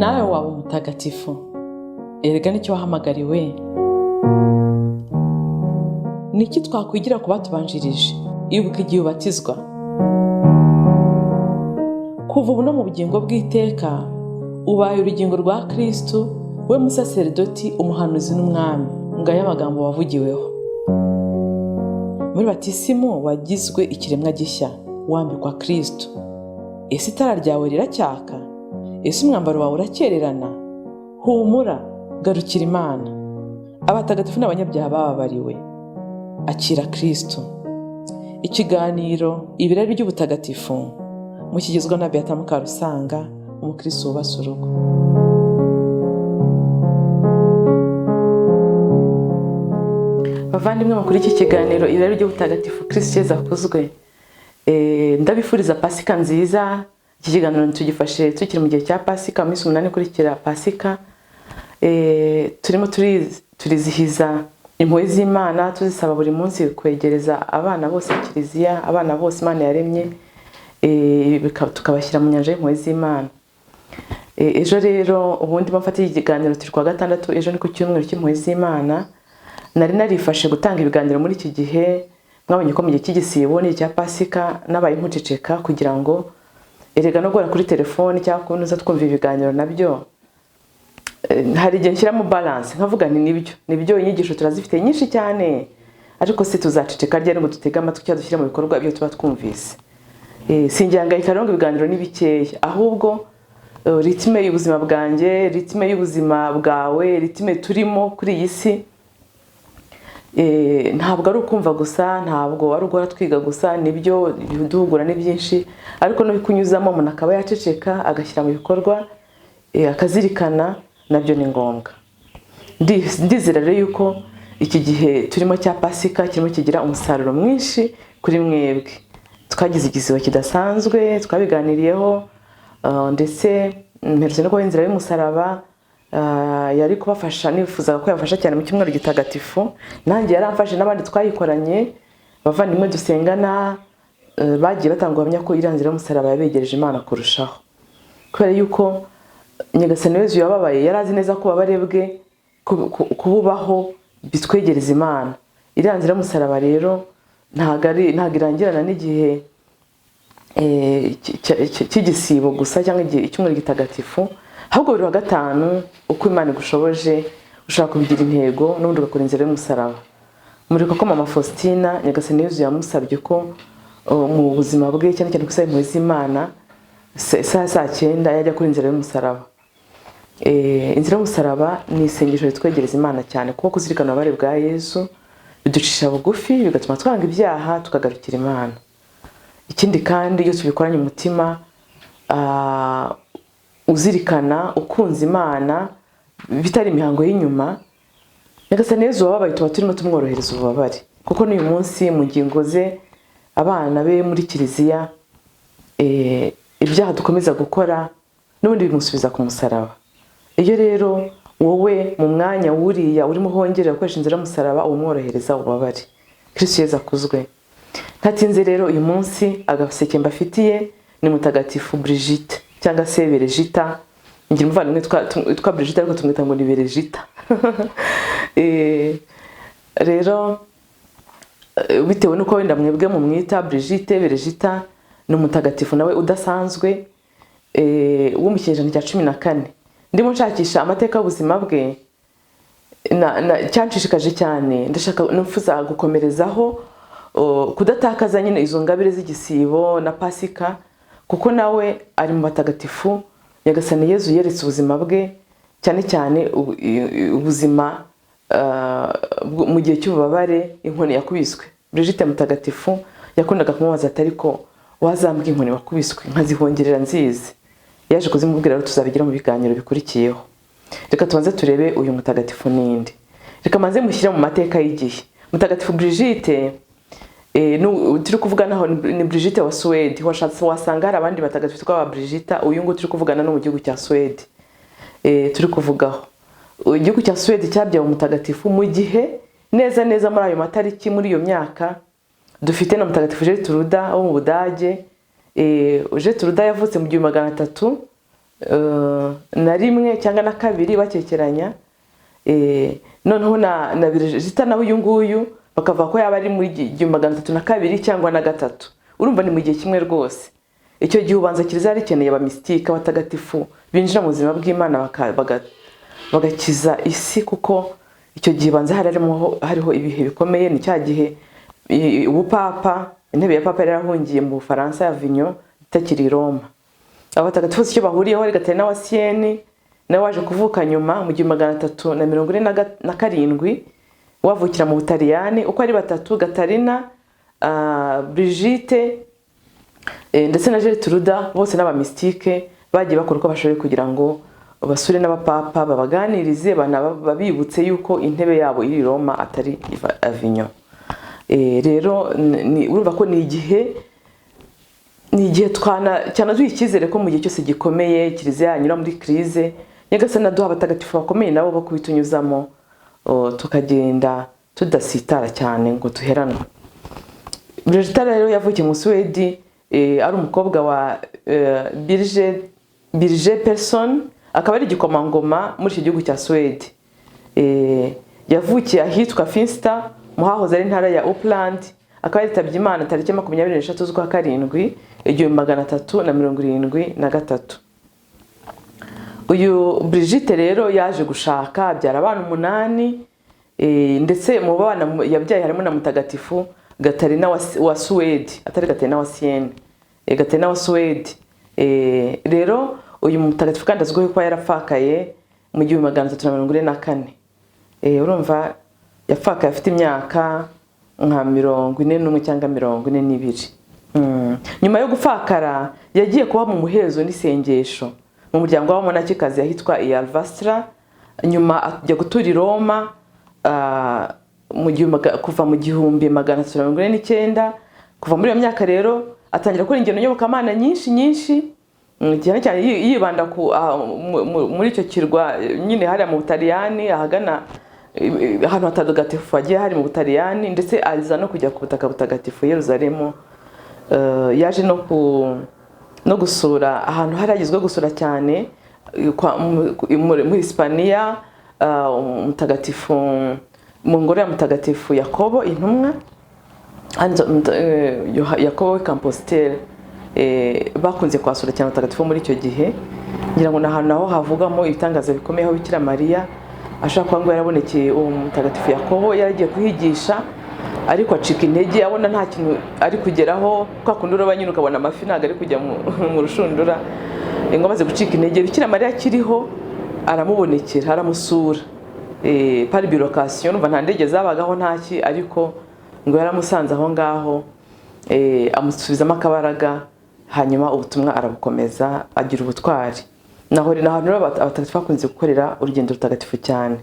nawe waba umutagatifu. Erega nicyo wahamagariwe. Niki twakwigira ku batubanjirije? Ibuka igihe ubatizwa. Kuva ubu no mu bugingo bw'iteka ubaye urugingo rwa Kristo, we musaserdoti, umuhanuzi n'umwami. Ngaya amagambo wavugiweho. Muri batisimu wagizwe ikiremwa gishya, wambikwa Kristo. Ese itara ryawe riracyaka? Ese umwambaro wawe urakererana? Humura, garukira Imana. Abatagatifu n'abanyabyaha bababariwe. Akira Kristo. Ikiganiro ibirari by'ubutagatifu mukigizwe na Beata Mukarusanga, umukristo wubase urugo. Bavandimwe mukuri iki kiganiro ibirari by'ubutagatifu Kristo Yezu akuzwe. Ndabifuriza Pasika nziza. Iki kiganiro tugifashe tukiri mu gihe cya Pasika, minsi 8 ikurikira Pasika. Turimo turizihiza impuhwe z'Imana, tuzisaba buri munsi kwegereza abana bose Kiliziya, abana bose Imana yaremye, tukabashyira mu nyanja y'impuhwe z'Imana. Ejo rero ubundi bamfatiye ikiganiro turi kwa gatandatu, ejo ni ku cyumweru cy'impuhwe z'Imana. Nari narifashe gutanga ibiganiro muri iki gihe, mwabonye ko mu gihe cy'igisibo ni cya Pasika nabaye nkuceceka kugira ngo erega no gora kuri telefone cyangwa kunuza twumva ibiganiro nabyo. Hari igihe nshyiramo balance nkavuga nibyo inyigisho turazifite nyinshi cyane, ariko se tuzaceceka ryari ngo dutega amatwi cyangwa dushyire mu bikorwa ibyo tuba twumvise. Sinjyangayika rero ngo ibiganiro ni bikeya, ahubwo ritime y'ubuzima bwanjye, ritime y'ubuzima bwawe, ritime turimo kuri iyi si, ntabwo ari ukumva gusa, ntabwo ari ugora twiga gusa, nibyo duhugura ni byinshi, ariko no bikunyuzamo umuntu akaba yaceceka agashyira mu bikorwa, akazirikana, nabyo ni ngombwa. Ndizera rero yuko iki gihe turimo cya Pasika kirimo kigira umusaruro mwinshi kuri mwebwe. Twagize igisibo kidasanzwe, twabiganiriyeho, ndetse mperutse no kuba inzira y'umusaraba yari kubafasha, nifuzaga ko yafasha cyane mu cyumweru gitagatifu. Nanjye yaramfashe n'abandi twayikoranye, bavandimwe dusengana, bagiye batanga ubuhamya ko iriya nzira y'umusaraba yabegereje Imana kurushaho. Kubera yuko Nyagasani Yezu yababaye, yarazi neza ko babarebwe kububaho bitwegereza Imana. Iriya nzira y'umusaraba rero ntago irangirana n'igihe cy'igisibo gusa cyangwa igihe icyumweru gitagatifu, ahubwo buri wa gatanu uko Imana igushoboje ushaka kubigira intego n'ubundi ugakora inzira y'umusaraba. Muribuka ko Mama Faustina Nyagasani Yezu yamusabye ko mu buzima bwe cyane cyane kusaba impuhwe z'Imana saa 9 yajya kuri inzira y'umusaraba. Inzira y'umusaraba ni isengesho ritwegereza Imana cyane, kuko kuzirikana ububabare bwa Yezu biducisha bugufi, bigatuma twanga ibyaha tukagarukira Imana. Ikindi kandi iyo tubikoranye umutima uzirikana, ukunze Imana, bitari imihango y'inyuma, Nyagasani Yezu wababaye tuba turimo tumworohereza ububabare, kuko n'uyu munsi mu ngingo ze abana be muri Kiliziya, ibyaha dukomeza gukora n'ubundi bimusubiza ku musaraba. Iyo rero wowe mu mwanya wuriya urimo hongerera gukoresha inzira y'umusaraba, umworohereza ububabare. Kristo Yezu akuzwe. Ntatinze rero uyu munsi agaseke mbafitiye ni Mutagatifu Brigitte cyangwa se Berejita. Ngira umuvandimwe twa Brigitte ariko tumwita ngo ni Berejita. Rero bitewe nuko wenda mwebwe mu mwita Brigitte, Berejita ni umutagatifu nawe udasanzwe wo mu kinyejana cya 14. Ndimo nshakisha amateka y'ubuzima bwe, cyanshishikaje cyane, ndashaka nifuza gukomerezaho kudatakaza nyine izo ngabire z'igisibo na Pasika, kuko nawe ari mu batagatifu Nyagasani Yezu yeretse ubuzima bwe, cyane cyane ubuzima mu gihe cy'ububabare, inkoni yakubiswe. Brigitte mutagatifu yakundaga kumubaza ati ariko wazambwa inkoni wakubiswe nkazihongerera nzizi. Yaje kuzimubwira rero tuzabigira mu biganiro bikurikiyeho. Reka tubanze turebe uyu mutagatifu ninde. Reka manze mushyira mu mateka y'igihe. Mutagatifu Brigitte turi kuvugana naho ni Brigitte wa Swede. Wasanga hari abandi batagatifu twa Brigitte, uyu ngo turi kuvugana no mu gihugu cya Swede. Turi kuvugaho igihugu cya Swede cyabyaye umutagatifu mu gihe neza muri ayo matariki, muri iyo myaka dufite na Mutagatifu Gertruda wo mu Budage. Gertruda yavutse mu 1300 na rimwe cyangwa na kabiri bakekeranya. Noneho na Birigita nawe uyu nguyu bakavuga ko yaba ari muri 302 cyangwa na gatatu. Urumva ni mu gihe kimwe rwose. Icyo gihe ubanza kiliziya rikeneye abamistika batagatifu binjira mu buzima bw'Imana bagakiza isi, kuko icyo gihe banza hariho ibihe bikomeye. Ni cya gihe ubupapa, intebe ya papa yarahungiye mu Bufaransa ya Avignon itakiri Roma. Abatagatifu icyo bahuriyeho ari Gatarina wa Sienne nawe waje kuvuka nyuma mu 347 wavukira mu Butaliyani. Uko ari batatu, Gatarina, Brigitte ndetse na Gertruda, bose n'abamistike bagiye bakora uko bashoboye kugira ngo basure n'abapapa babaganirize babibutse yuko intebe yabo iri Roma atari Avignon. Rero urumva ko ni igihe cyane duhikizere ko mu gihe cyose gikomeye kiliziya yanyura muri crise, Nyagasani aduha abatagatifu bakomeye nabo bo kubitunyuzamo, tukagenda tudasitara cyane ngo duheranwe. Birigita rero yavukiye mu Suwedi, ari umukobwa wa Birger Persson, akaba ari igikomangoma muri iki gihugu cya Suwedi. Yavukiye ahitwa Finsta mu hahoze ari intara ya Uppland, akaba yitabye Imana tariki 23 z'ukwa karindwi 1373. Uyu Brigitte rero yaje gushaka abyara abana 8, ndetse mu bana yabyaye harimo na mutagatifu Gatarina wa Suwedi, atari Gatarina wa Sienne, Gatarina wa Suwedi. Rero uyu mutagatifu kandi azwiho ko yarapfakaye mu 1344. Urumva yapfakaye afite imyaka nka 41 cyangwa 42. Nyuma yo gupfakara yagiye kuba mu muhezo n'isengesho mu muryango w'abamonakikazi yahitwa Alvastra. Nyuma ajya gutura i Roma kuva mu 1349. Kuva muri iyo myaka rero atangira gukora ingendo nyobokamana nyinshi cyane cyane yibanda muri icyo kirwa nyine hari mu Butaliyani, ahagana ahantu hatagatifu hagiye hari mu Butaliyani, ndetse aza no kujya ku butaka butagatifu Yerusalemu. Yaje no gusura ahantu haragizwe gusura cyane muri Hispania, mutagatifu mu ngoro ya mutagatifu Yakobo intumwa, Yakobo Compostelle. Bakunze kwasura cyane mutagatifu muri icyo gihe. Ngira ngo nahantu naho havugamo ibitangaza bikomeye aho Bikira Mariya ashaka kuba ngo yarabonekeye uwo mutagatifu Yakobo, yaragiye kuhigisha ariko acika intege, abona nta kintu ari kugeraho, kwa kundi uroba nyine ukabona amafi ntago ari kujya mu rushundura. Ngo amaze gucika intege, Bikira Mariya akiriho aramubonekera, aramusura par bilocation. Umva nta ndege zabagaho ntaki, ariko ngo yaramusanze aho ngaho, amusubizamo akabaraga, hanyuma ubutumwa arabukomeza, agira ubutwari. Naho rero abatagatifu bakunze gukorera urugendo rutagatifu cyane.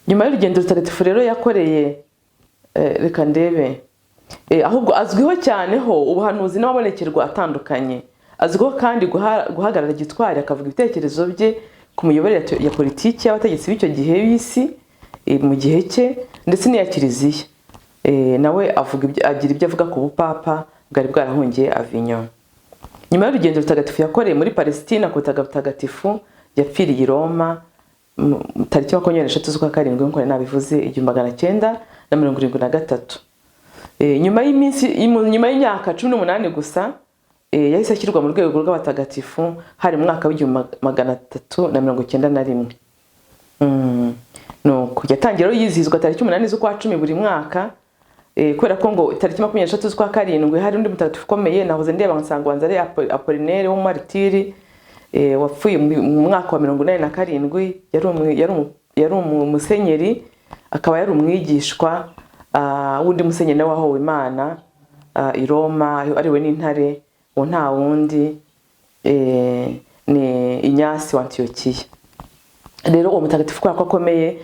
Nyuma y'urugendo rutagatifu rero yakoreye, reka ndebe, ahubwo azwiho cyane ho ubuhanuzi n'amabonekerwa atandukanye. Azwiho kandi guhagarara gitwari akavuga ibitekerezo bye ku miyoborere ya politiki y'abategetsi b'icyo gihe b'isi mu gihe cye, ndetse n'iya kiliziya. Nawe agira ibyo avuga ku bupapa bwari bwarahungiye Avignon. Nyuma y'urugendo rutagatifu yakoreye muri Palestina ku butaka butagatifu, yapfiriye i Roma tariki 23 z'ukwa karindwi nk'uko nabivuze 1973. Nyuma y'imyaka 18 gusa yahise ashyirwa mu rwego rw'abatagatifu hari mu mwaka w'1391. Nuko yatangira yizihizwa tariki 8 z'ukwa 10 buri mwaka, kubera ko ngo tariki 23 z'ukwa karindwi hari undi mutagatifu ukomeye nahoze ndeba nsanga wanza ari Apollinaire w'Umumaritiri, wapfuye mu mwaka wa 87. Yari umusenyeri, akaba yari umwigishwa wundi musenyeri wahowe Imana i Roma, ariwe n'intare wo nta wundi ni Inyasi wa Antiokiya. Rero uwo mutagatifu kwa akomeye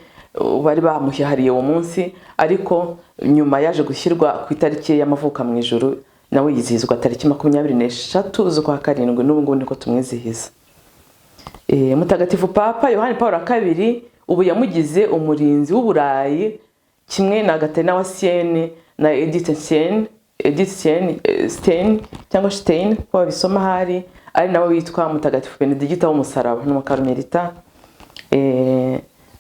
bari bamuhihariye uwo munsi, ariko nyuma yaje gushyirwa ku itariki y'amavuka mu ijuru, nawe yizihizwa tariki 23 z'ukwa karindwi, n'ubu ngubu niko tumwizihiza. Mutagatifu Papa Yohani Paulo II ubu yamugize umurinzi w'Uburayi, kimwe na Gatarina wa Sienne na Edith Stein cyangwa Stein ko babisoma hari, ari nawe witwa Mutagatifu Benedikita w'umusaraba, ni umukarumelita.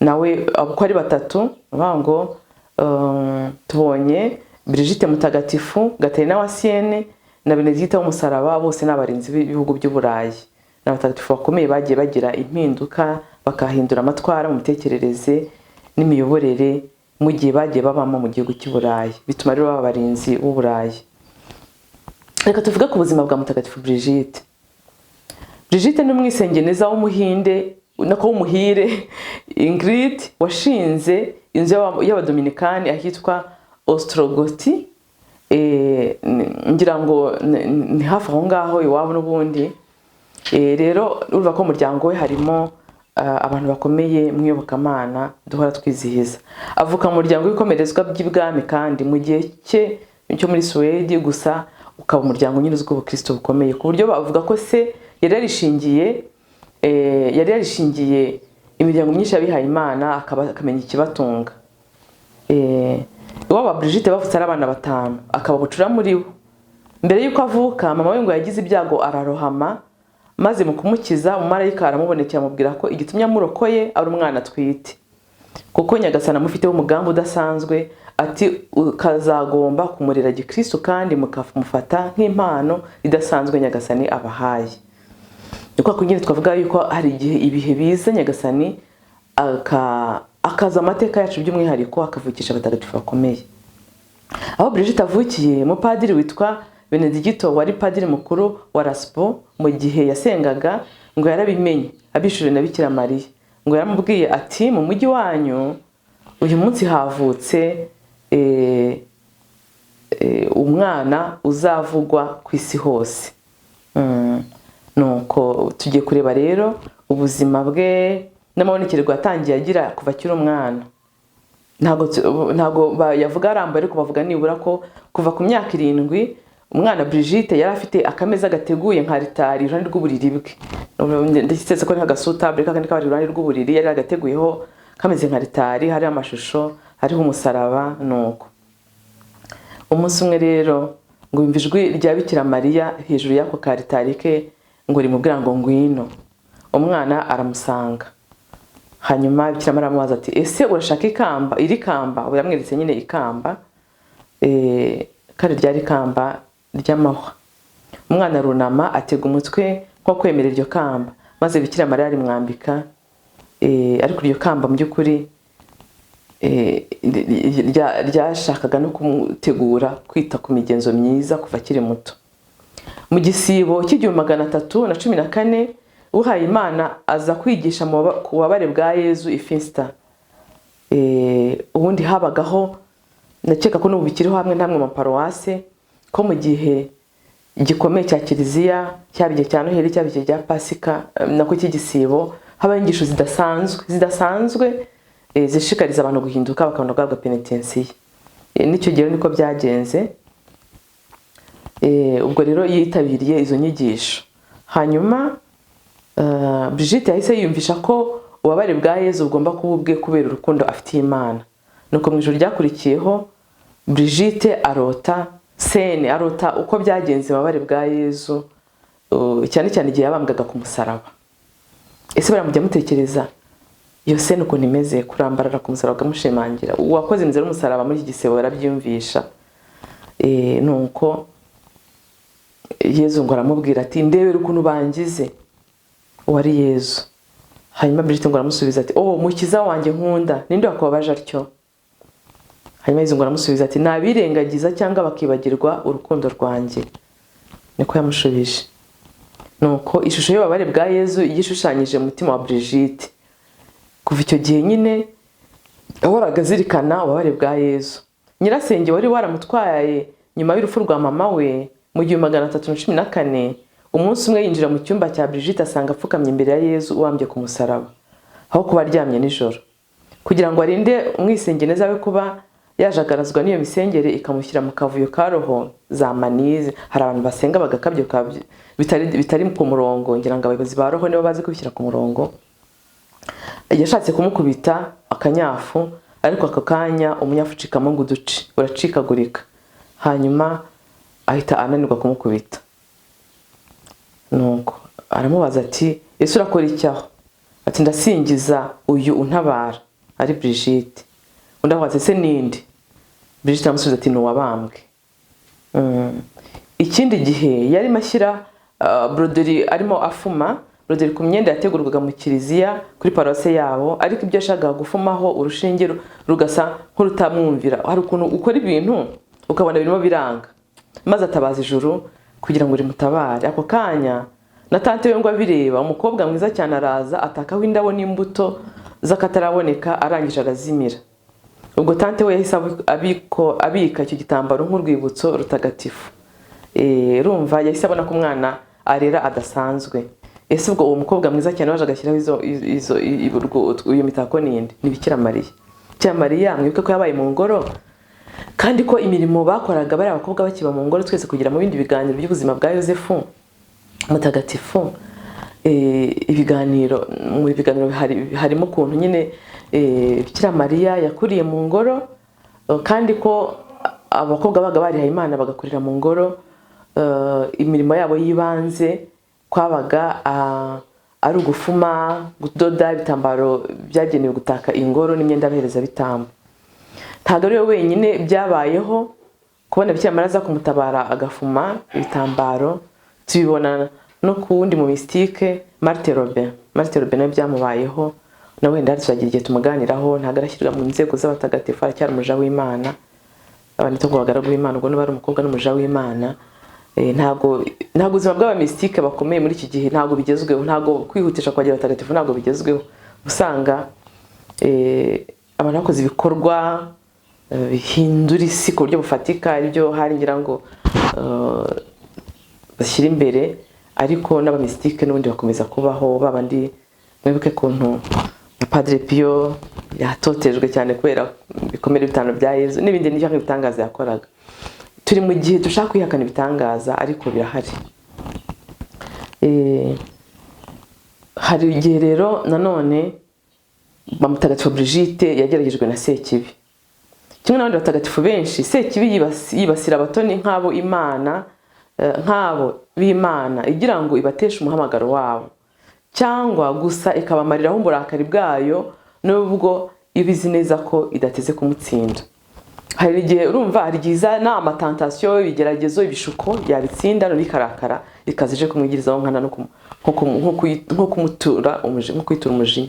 Nawe uko ari batatu bavuga ngo tubonye Brigitte Mutagatifu, Gaterina wa Sienne na Benedikita w'umusaraba, bose n'abarinzi b'ibihugu by'Uburayi. N'abatagatifu bakomeye bagiye bagira impinduka, bakahindura amatwara mu mitekerereze n'imiyoborere mu gihe bagiye babamo mu gihugu cy'Uburayi, bituma rero abarinzi b'Uburayi. Reka tuvuge ku buzima bwa Mutagatifu Brigitte. Brigitte ni umwisengeneza w'umuhinde nako w'umuhire Ingrid washinze inzu y'abadominikani ahitwa Ostrogoti, ngira ngo ni hafi aho ngaho iwabo n'ubundi. Rero urumva ko umuryango we harimo abantu bakomeye mu iyobokamana duhora twizihiza. Avuka mu muryango w'ikomerezwa by'ibwami kandi mu gihe cye cyo muri Suwedi, gusa ukaba umuryango nyine uzw'ubukristo bukomeye ku buryo bavuga ko se yari yarishingiye imiryango myinshi y'abihaye Imana, akamenya ikibatunga. Iwabo wa Brigitte bavutse ari abana 5, akaba bucura muri bo. Mbere y'uko avuka, mama we ngo yagize ibyago ararohama, maze mu kumukiza umumarayika aramubonekera amubwira ko igitumye amurokoye ari umwana atwite, kuko Nyagasani amufiteho umugambi udasanzwe, ati ukazagomba kumurera gikristo kandi mukamufata nk'impano idasanzwe Nyagasani abahaye. Niko kunyine twavuga yuko hari igihe ibihe biza Nyagasani akaza amateka yacu by'umwihariko akavukisha abatagatifu bakomeye. Aho Brigitte avukiye, umupadiri witwa Benedikito wari padiri mukuru wa Raspo mu gihe yasengaga, ngo yarabimenye abishuriwe na Bikira Mariya, ngo yaramubwiye ati mu mujyi wanyu uyu munsi havutse umwana uzavugwa ku isi hose. Nuko tugiye kureba rero ubuzima bwe n'amabonekerwa yatangiye agira kuva akiri umwana. Ntago yavuga arambuye, ariko bavuga nibura ko kuva ku myaka 7 umwana Brigitte yari afite akameza gateguye nka ritari iruhande rw'uburiri bwe. Ndetse ko nk'agasutable kandi kabari iruhande rw'uburiri yari agateguyeho kameze nka ritari, hari amashusho, hariho umusaraba. Nuko umunsi umwe rero ngo yumva ijwi rya Bikira Mariya hejuru y'ako ka ritari ke, ngo rimubwira ngo ngwino. Umwana aramusanga, hanyuma Bikira Mariya aramubaza ati ese urashaka ikamba? Iri kamba yamweretse nyine ikamba, kare ryari ikamba ry'amahwa. Umwana runama atega umutwe nko kwemerera iryo kamba, maze Bikira Mariya arimwambika. Ariko iryo kamba mu by'ukuri ryashakaga no kumutegura kwita ku migenzo myiza kuva akiri muto. Mu gisibo cy'1314 uhaye Imana aza kwigisha ku bubabare bwa Yezu Ifinsta. Ubundi habagaho, nakeka ko n'ubu bikiriho hamwe namwe mu paruwase, ko mu gihe gikomeye cya kiliziya, cyabije cya Noheli, cyabije cya Pasika, nako cy'igisibo, haba ingisho zidasanzwe zishikariza abantu guhinduka bakabona guhabwa penitensiya. Nicyo gihe niko byagenze. Ubwo rero yitabiriye izo nyigisho. Hanyuma Brigitte yahise yiyumvisha ko ububabare bwa Yezu bugomba kuba ubwe kubera urukundo afitiye Imana. Nuko mu ijoro ryakurikiyeho Brigitte arota uko byagenze ububabare bwa Yezu, cyane cyane igihe yabambwaga ku musaraba. Ese baramujya mutekereza iyo sene ukuntu imeze, kurambarara ku musaraba ukamushimangira. Uwakoze inzira y'umusaraba muri iki gisebo barabyumvisha. Nuko Yezu ngo aramubwira ati ndebera ukuntu bangize. Wari Yezu. Hanyuma Brigitte ngo aramusubiza ati mukiza wanjye nkunda, ninde wakubabaje atyo? Hanyuma Yezu ngo aramusubiza ati nabirengagiza cyangwa bakibagirwa urukundo rwanjye. Niko yamushubije. Nuko ishusho y'ububabare bwa Yezu yishushanyije mu mutima wa Brigitte. Kuva icyo gihe nyine ahoraga azirikana ububabare bwa Yezu. Nyirasenge wari waramutwaye nyuma y'urupfu rwa mama we mu 1314, umunsi umwe yinjira mu cyumba cya Brigitte asanga apfukamye imbere ya Yezu uwambye ku musaraba, aho kuba aryamye nijoro. Kugira ngo arinde umwisengeneza we kuba yajagarazwa n'iyo misengere ikamushyira mu kavuyo ka roho za manize, hari abantu basenga bagakabyo bitari ku murongo, ngira ngo abayobozi ba roho nibo bazi kubishyira ku murongo. Yashatse kumukubita akanyafu, ariko ako kanya umunyafu ucikamo ngo uduce uracikagurika, hanyuma ahita ananirwa kumukubita. Nuko aramubaza ati ese urakora icyaho? Ati ndasingiza uyu untabara, ari Brigitte. Undi abaza ese ninde? Brigitte aramusubiza ati nuwabambwe. Ikindi gihe yari mashyira broderi arimo afuma broderi ku myenda yategurwaga mu kiliziya kuri paroisse yabo, ariko ibyo yashakaga gufumaho urushinge rugasa nk'urutamwumvira. Hari ukuntu ukora ibintu ukabona birimo biranga, maze atabaza ijuru kugira ngo rimutabare. Ako kanya na tante we ngo abireba, umukobwa mwiza cyane araza atakaho indabo n'imbuto z'akataraboneka, arangije arazimira. Ubwo tante we yahise abika icyo gitambaro nk'urwibutso rutagatifu. Rumva yahise abona ko umwana arera adasanzwe. Ese ubwo uwo mukobwa mwiza cyane waje agashyiraho iyo mitako ninde? Ni Bikira Mariya. Bikira Mariya mwibuke ko yabaye mu ngoro, kandi ko imirimo bakoraga bari abakobwa bakiba mu ngoro, twese kugira mu bindi biganiro by'ubuzima bwa Yosefu mutagatifu. Ibiganiro mu biganiro harimo ukuntu nyine Bikira Mariya yakuriye mu ngoro, kandi ko abakobwa baga barihaye Imana bagakurira mu ngoro. Imirimo yabo yibanze kwabaga ari ugufuma, kudoda ibitambaro byagenewe gutaka ingoro n'imyenda abahereza bitambo. Ntabwo ari we wenyine byabayeho kubona Bikira Mariya aza kumutabara agafuma ibitambaro. Tubibona no ku wundi mu mystike Marthe Robin. Marthe Robin nawe byamubayeho, na wenda tuzagira igihe tumuganiraho. Ntabwo arashyirwa mu nzego z'abatagatifu, aracyari umuja w'Imana. Abantu ngo bagaragu b'Imana, ubwo bari umukobwa n'umuja w'Imana. Ntabwo ubuzima bw'abamystike bakomeye muri iki gihe ntabwo bigezweho, ntabwo kwihutisha kwagira abatagatifu ntabwo bigezweho. Usanga abantu bakoze ibikorwa bihindura isi ku buryo bufatika, ibyo hari ngira ngo bashyira imbere, ariko n'abamystike n'ubundi bakomeza kubaho. Babandi mwibuke kuntu Padre Pio yatotejwe cyane kubera ibikomere bitanu bya Yezu n'ibindi n'ibyo bitangaza yakoraga. Turi mu gihe dushaka kwihakana ibitangaza, ariko birahari. Hari igihe rero nanone Mutagatifu Brigitte yageragejwe na Sekibi. Kimwe n'abandi batagatifu benshi, Sekibi yibasira abatoni nk'abo b'Imana igira ngo ibateshe umuhamagaro wabo, cyangwa gusa ikabamariraho uburakari bwayo nubwo ibizi neza ko idateze kumutsinda. Hari igihe urumva hari giza na amatentation, ibigeragezo, ibishuko yabitsinda no bikarakara ikazije kumwigirizaho nkana nko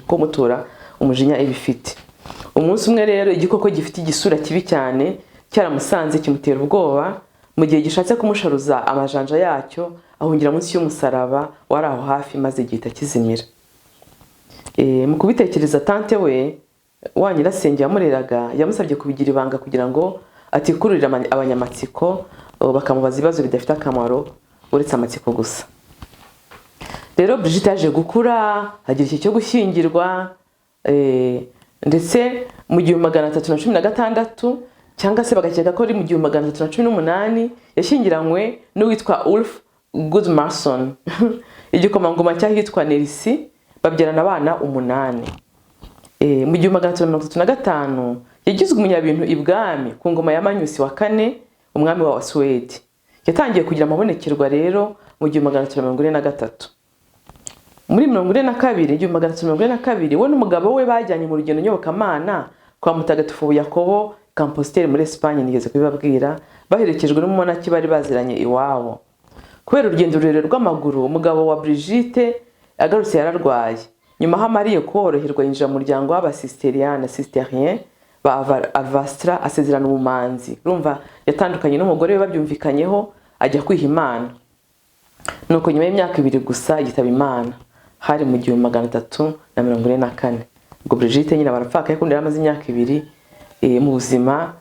kumutura umujinya ibifite. Umunsi umwe rero igikoko gifite igisura kibi cyane cyaramusanze kimutera ubwoba. Mu gihe gishatse kumusharuza amajanja yacyo, ahungira munsi y'umusaraba wari aho hafi, maze gihita kizimira. Mu kubitekereza tante we wa nyirasenge yamureraga yamusabye kubigira ibanga kugira ngo atikururira abanyamatsiko bakamubaza ibibazo bidafite akamaro uretse amatsiko gusa. Rero Brigitte yaje gukura, agira igihe cyo gushyingirwa, ndetse mu 1316 cyangwa se bagakeka ko ari mu 1318 yashyingiranywe n'uwitwa Ulf Gudmarsson. Igikomangoma cyahitwa Nerisi, babyarana abana 8. Mu 1335 yagizwe umunyabintu ibwami ku ngoma ya Magnus wa 4, umwami wa Swede. Yatangiye kugira amabonekerwa rero mu 1343. Muri 1342 we n'umugabo we bajyanye mu rugendo nyobokamana kwa Mutagatifu Yakobo Compostelle muri Espagne, nigeze kubibabwira, baherekejwe n'umumonaki bari baziranye iwabo. Kubera urugendo rurerure rw'amaguru, umugabo wa Brigitte agarutse yararwaye. Nyuma hamariye koroherwa yinjira mu muryango w'abasisterian ba Avastra, asezerana ubumanzi. Urumva yatandukanye n'umugore we babyumvikanyeho, ajya kwiha Imana. Nuko nyuma y'imyaka 2 gusa yitaba Imana, hari mu 1344. Ubwo Brigitte nyine barapfakaye kundi yaramaze imyaka 2 mu buzima,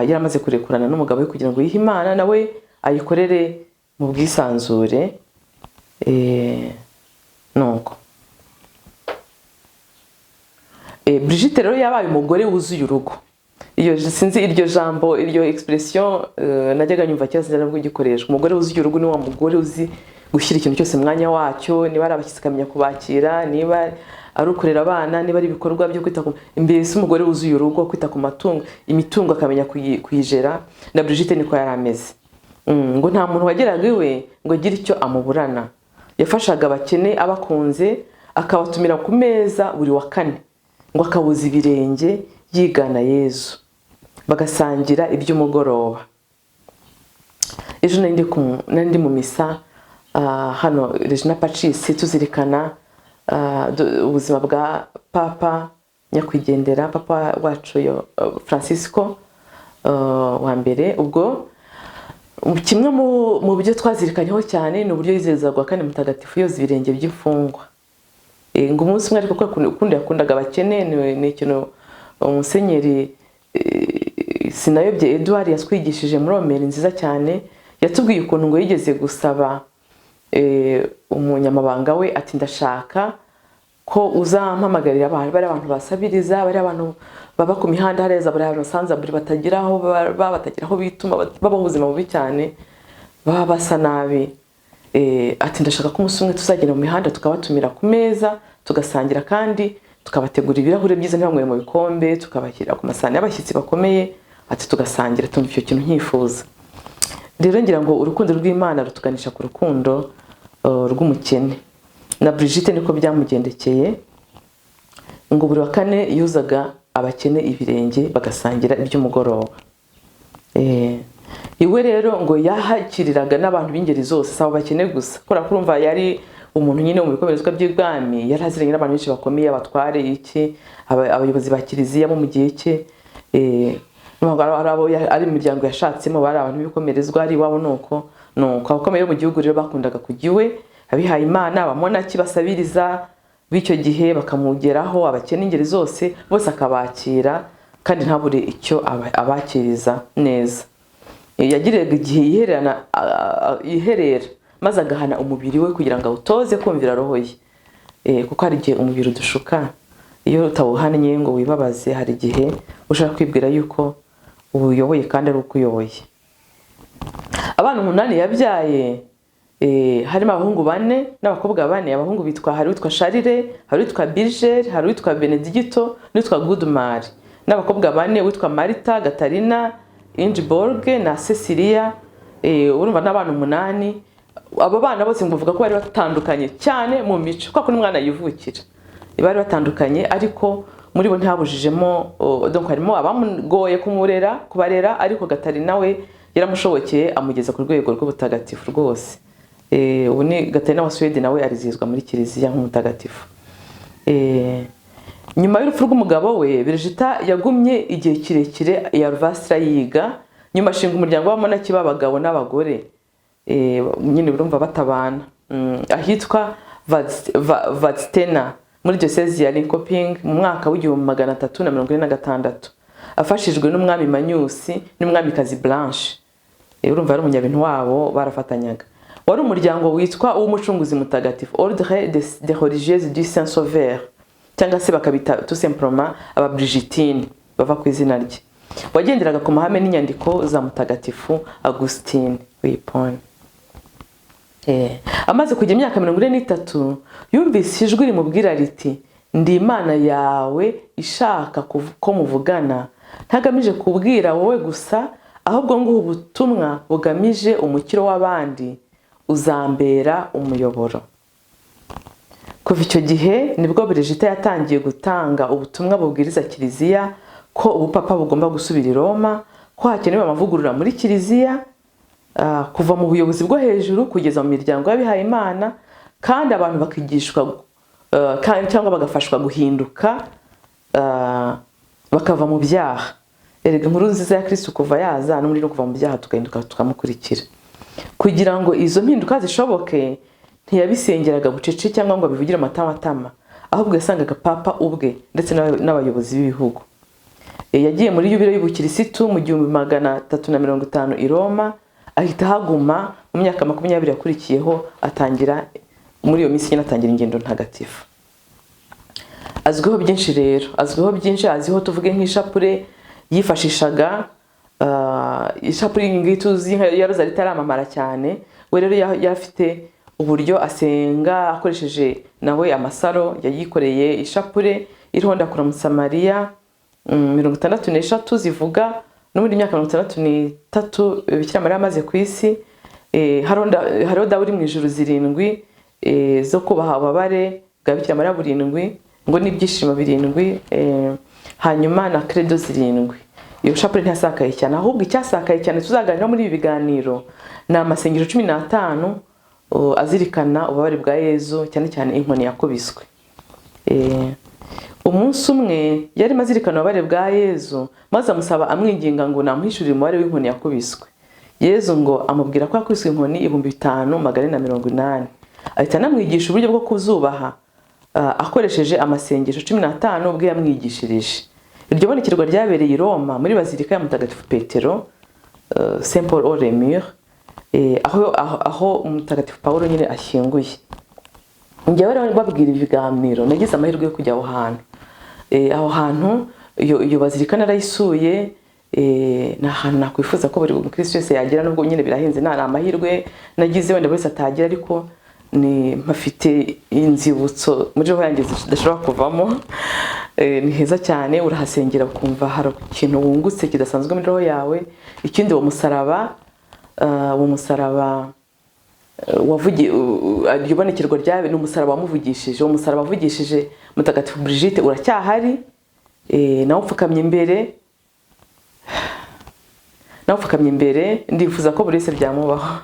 yaramaze kurekurana n'umugabo we kugira ngo yihe Imana nawe ayikorere mu bwisanzure. Nuko Brigitte rero yabaye umugore wuzuye urugo. Iyo sinzi iryo jambo, iryo expression najyaga nyumva cyose nabwo gikoreshwa. Umugore wuzuye urugo ni wa mugore uzi gushyira ikintu cyose mwanya wacyo, niba ari abashyitsi kamenya kubakira, niba ari ukurera abana, niba ari ibikorwa byo kwita ku mbese umugore wuzuye urugo, kwita ku matungo, imitungo akamenya kuyijera. Na Brigitte niko yarameze. Ngo nta muntu wageraga iwe ngo agire icyo amuburana. yafashaga abakene abakunze, akabatumira ku meza buri wa kane ngo akabuza ibirenge yigana Yezu, bagasangira iby'umugoroba. Ejo nari mu misa hano Regina Pacis tuzirikana ubuzima bwa Papa nyakwigendera, Papa wacu Francisco wa mbere. Ubwo kimwe mu byo twazirikanyeho cyane ni uburyo yizezaga kane mutagatifu yoza ibirenge by'imfungwa. Ngo umunsi umwe ariko kundi yakundaga abakene, ni ikintu Musenyeri Sinayobye Edouard yatwigishije muri omeri nziza cyane. Yatubwiye ukuntu ngo yigeze gusaba umunyamabanga we ati ndashaka ko uzampamagarira abantu basabiriza, bari abantu baba ku mihanda hareza, bari abasanza buri batagiraho bituma baba ubuzima bubi cyane, baba basa nabi. Ati ndashaka ko umunsi umwe tuzagenda mu mihanda tukabatumira ku meza tugasangira, kandi tukabategura ibirahure byiza ntibanywe mu bikombe, tukabashyira ku masahani y'abashyitsi bakomeye, ati tugasangira. Tumva icyo kintu nkifuza. Rero ngira ngo urukundo rw'Imana rutuganisha ku rukundo rw'umukene. Na Brigitte niko byamugendekeye, ngo buri wa kane yuzaga abakene ibirenge bagasangira iby'umugoroba. Iwe rero ngo yahakiriraga n'abantu b'ingeri zose, saba bakene gusa. Kora kurumva yari umuntu nyine mu bikomerezwa by'ibwami, yari aziranye n'abantu benshi bakomeye, abatware abayobozi ba kiliziya bo mu gihe cye. Ari imiryango yashatsemo, bari abantu b'ibikomerezwa, ari iwabo nuko abakomeye bo mu gihugu rero bakundaga kujya iwe, abihaye Imana, abamonaki basabiriza b'icyo gihe bakamugeraho, abakene ingeri zose bose akabakira, kandi ntabure icyo abakiriza neza. Yagiraga igihe yiherera maze agahana umubiri we kugira ngo awutoze kumvira roho ye, kuko hari igihe umubiri udushuka. Iyo utawuhannye ngo wibabaze, hari igihe ushaka kwibwira yuko uyoboye kandi ari uko uyoboye. Abana 8 yabyaye, harimo abahungu 4 n'abakobwa 4. Abahungu hari witwa Charles, hari witwa Birger, hari witwa Benedicto, n'uwitwa Gudmar. N'abakobwa 4 witwa Marita, Gatarina, Ingeborg na Cecilia. Urumva n'abana 8. Abo bana bose mvuga ko bari batandukanye cyane mu mico, kuko n'umwana yivukira. Bari batandukanye, ariko muri bo ntabujijemo, donc harimo abamugoye kubarera, ariko Gatarina we yaramushobokeye amugeza ku rwego rw'ubutagatifu rwose. Ubu ni Gatarina wa Sweden, nawe arizihizwa muri kiliziya nk'umutagatifu. Nyuma y'urupfu rw'umugabo we, Brigitte yagumye igihe kirekire i Arvastra yiga, nyuma ashinga umuryango w'abamonaki b'abagabo n'abagore, nyine urumva batabana, ahitwa Vadstena muri diocese ya Linköping mu mwaka w'1346, afashijwe n'umwami Magnus n'umwamikazi Blanche. Urumva ari umunyabintu wabo, barafatanyaga. Wari umuryango witwa uw'umucunguzi mutagatifu, Ordre des Religieuses du Saint Sauveur, cyangwa se bakabita tout simplement aba Brigittine bava ku izina rye. Wagenderaga ku mahame n'inyandiko za mutagatifu Augustine w'Hippo. Amaze kujya imyaka 43, yumvise ijwi rimubwira riti, ndi Imana yawe ishaka ko muvugana, ntagamije kubwira wowe gusa, ahubwo ngo ubutumwa bugamije umukiro w'abandi, uzambera umuyoboro. Kuva icyo gihe nibwo Brigitte yatangiye gutanga ubutumwa bubwiriza kiliziya ko ubupapa bugomba gusubira i Roma, ko hakenewe amavugurura muri kiliziya, kuva mu buyobozi bwo hejuru kugeza mu miryango y'abihaye Imana, kandi abantu bakigishwa cyangwa bagafashwa guhinduka, bakava mu byaha. Erega inkuru nziza ya Kristo kuva yaza no kuva mu byaha tugahinduka tukamukurikira. Kugira ngo izo mpinduka zishoboke, ntiyabisengeraga bucece cyangwa ngo bivugire amatamatama, ahubwo yasangaga papa ubwe ndetse n'abayobozi b'ibihugu. Yagiye muri yubile y'ubukirisitu mu 1350 i Roma, ahita haguma mu myaka 20 yakurikiyeho, atangira muri iyo minsi nyine atangira ingendo ntagatifu. Azwiho byinshi rero, aziho tuvuge nk'ishapure yifashishaga, ishapure y'ingituzi ya rozari itaramamara cyane. We rero yafite uburyo asenga akoresheje nawe amasaro, yayikoreye ishapure iriho ndakuramutsa Mariya 63 zivuga, no muri myaka 63 Bikira Mariya amaze ku isi. Hariho Dawudi mu ijuru 7, zo kubaha ububabare bwa Bikira Mariya burindwi, ngo n'ibyishimo birindwi, hanyuma na credo zirindwi. Iyo chapel ntiyasakaye cyane, ahubwo icyasakaye cyane tuzaganira muri ibi biganiro ni amasengesho 15 azirikana ububabare bwa Yezu, cyane cyane inkoni yakubiswe. Umunsi umwe yari mazirikana ububabare bwa Yezu, maze amusaba amwinginga ngo namuhishurire umubare w'inkoni yakubiswe. Yezu ngo amubwira ko yakubiswe inkoni 5480, ahita anamwigisha uburyo bwo kuzubaha akoresheje amasengesho 15 ubwo yamwigishirije. Iryo bonekerwa ryabereye i Roma muri Bazilika ya Mutagatifu Petero, Saint Paul aux Remures, aho Mutagatifu Paulo nyine ashyinguye. Njyewe rero babwira ibiganiro nagize amahirwe yo kujya aho hantu. Aho hantu iyo Bazilika narayisuye, na hantu nakwifuza ko buri Mukristo wese yagira, nubwo nyine birahenze, nta amahirwe nagize wenda buri atagira, ariko ni mpafite inzibutso muri roho yanjye zidashobora kuvamo. Ni heza cyane, urahasengera ukumva hari ikintu wungutse kidasanzwe muri roho yawe. Ikindi uwo musaraba wavugiye, ibonekerwa ryawe ni umusaraba wamuvugishije. Uwo musaraba wavugishije Mutagatifu Brigitte uracyahari, nawe upfukamye imbere, ndifuza ko buri wese byamubaho.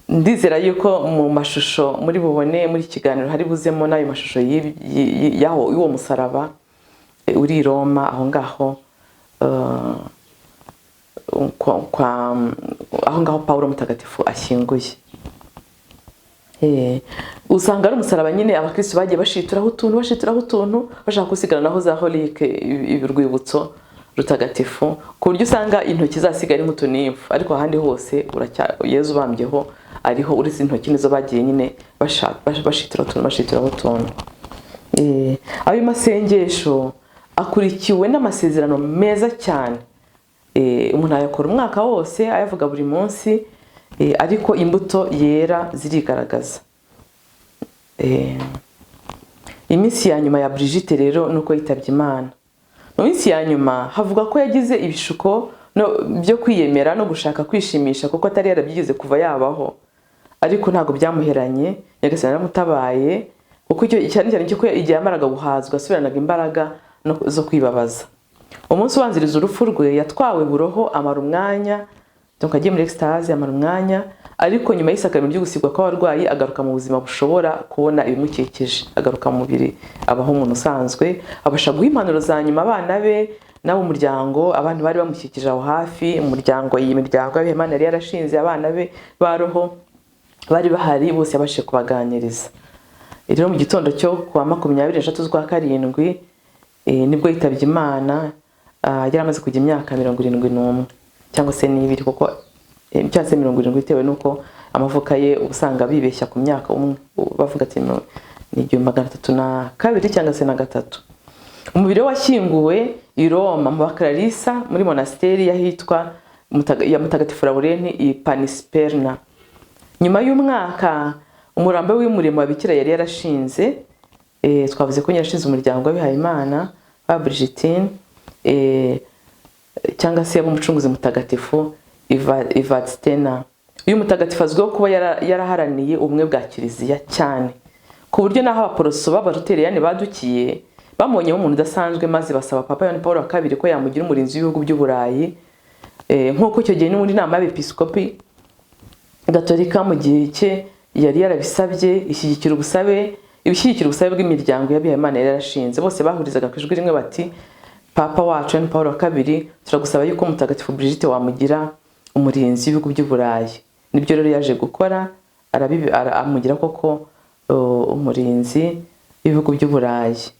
Ndizera yuko mu mashusho muri bubone muri kiganiro hari buzemo nayo mashusho y'uwo musaraba uri i Roma, aho ngaho Paulo Mutagatifu ashyinguye. Usanga ari umusaraba nyine abakristo bagiye bashituraho utuntu bashaka kusigaranaho za holike, urwibutso rutagatifu, ku buryo usanga intoki zasigara nk'utunimfu, ariko ahandi hose Yezu bambyeho ariho, uretse intoki nizo bagiye nyine bashituraho utuntu. Ayo masengesho akurikiwe n'amasezerano meza cyane. Umuntu ayakora umwaka wose, ayavuga buri munsi, ariko imbuto yera zirigaragaza. Iminsi ya nyuma ya Brigitte rero nuko yitabye Imana. Mu minsi ya nyuma havuga ko yagize ibishuko byo kwiyemera no gushaka kwishimisha, kuko atari yarabyigize kuva yabaho, ariko ntago byamuheranye. Nyagasani yaramutabaye, kuko cyane cyo igihe yamaraga guhazwa asubiranaga imbaraga zo kwibabaza. Umunsi ubanziriza urupfu rwe yatwawe buroho, amara umwanya, donc agiye muri extase, amara umwanya, ariko nyuma y'isakramento ryo gusigwa kw'abarwayi agaruka mu buzima bushobora kubona ibimukikije, agaruka mu mubiri, abaho umuntu usanzwe, abasha guha impanuro za nyuma abana be nabo umuryango, abantu bari bamukikije aho hafi, imiryango y'Imana yari yarashinze, abana be baroho bari bahari, bose yabashije kubaganiriza. Rero mu gitondo cyo kwa 23 z'ukwa karindwi nibwo yitabye Imana. Yari amaze kujya imyaka 71 cyangwa se n'ibiri, kuko cyangwa se 70 bitewe nuko amavuka ye usanga bibeshya ku myaka umwe, bavuga ati ni 302 cyangwa se na 3. Umubiri washyinguwe i Roma mu Bakararisa muri monasteri yahitwa ya Mutagatifu Laurenti i Panisperna. Nyuma y'umwaka umurambo w'umurimo wa Bikira yari yarashinze, twavuze ko yarashinze umuryango w'abihaye Imana wa Brigitte, cyangwa se umucunguzi mutagatifu Ivadstena. Uyu mutagatifu azwiho kuba yaraharaniye ubumwe bwa Kiliziya cyane, ku buryo naho abaporoso b'abaruteriyani badukiye bamonyeho umuntu udasanzwe, maze basaba Papa Yohani Paulo II ko yamugira umurinzi w'ibihugu by'Uburayi, nk'uko icyo gihe n'ubundi nama y'Abepiskopi Gatolika mu gihe cye yari yarabisabye. Ibishyigikira ubusabe bw'imiryango y'abihaye Imana yari yarashinze, bose bahurizaga ku ijwi rimwe bati, Papa wacu Yohani Paulo II, turagusaba yuko Mutagatifu Brigitte wamugira umurinzi w'ibihugu by'Uburayi. Nibyo rero yaje gukora, amugira koko umurinzi w'ibihugu by'Uburayi.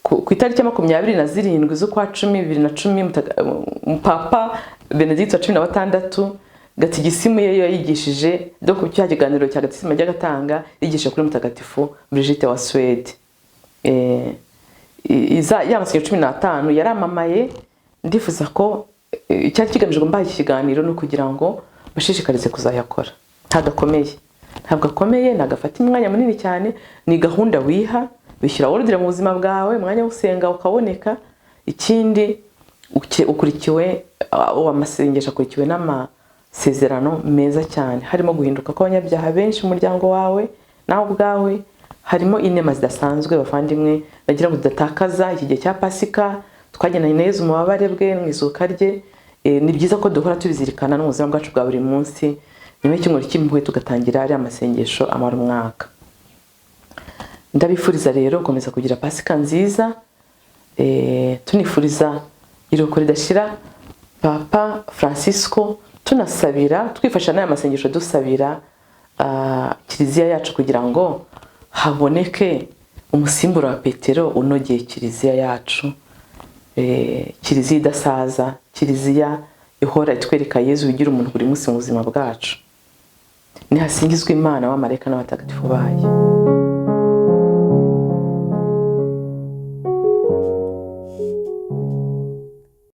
Ku itariki ya 27 z'ukwa 10 2010 Papa Benedict wa 16 gatigisimu ye yayigishije do ku cyakiganiro cya gatigisimu y'agatanga yigisha kuri Mutagatifu Brigitte wa Swede. Y'amasengesho 15 yaramamaye. Ndifuza ko icyari kigamije ngo mbaye iki kiganiro no kugira ngo bashishikarize kuzayakora. Ntabwo akomeye, nagafata umwanya munini cyane, ni gahunda wiha, bishyira ordre mu buzima bwawe, umwanya usenga ukaboneka. Ikindi ukurikiwe amasengesho akurikiwe amasezerano meza cyane, harimo guhinduka kw'abanyabyaha benshi mu muryango wawe nawe ubwawe, harimo inema zidasanzwe bavandimwe. Nagira ngo tudatakaza iki gihe cya Pasika, twagendanye na Yezu mu bubabare bwe mu izuka rye. Ni byiza ko duhora tubizirikana no mu buzima bwacu bwa buri munsi, nyuma y'icyumweru cy'impuhwe tugatangira ari amasengesho amara umwaka. Ndabifuriza rero gukomeza kugira Pasika nziza, tunifuriza iruhuko ridashira Papa Francisco, tunasabira twifasha n'aya masengesho dusabira kiliziya yacu kugira ngo haboneke umusimbura wa Petero unogeye kiliziya yacu, kiliziya idasaza, kiliziya ihora itwereka Yezu wigira umuntu buri munsi mu buzima bwacu. Nihasingizwe Imana, abamarayika n'abatagatifu bayo.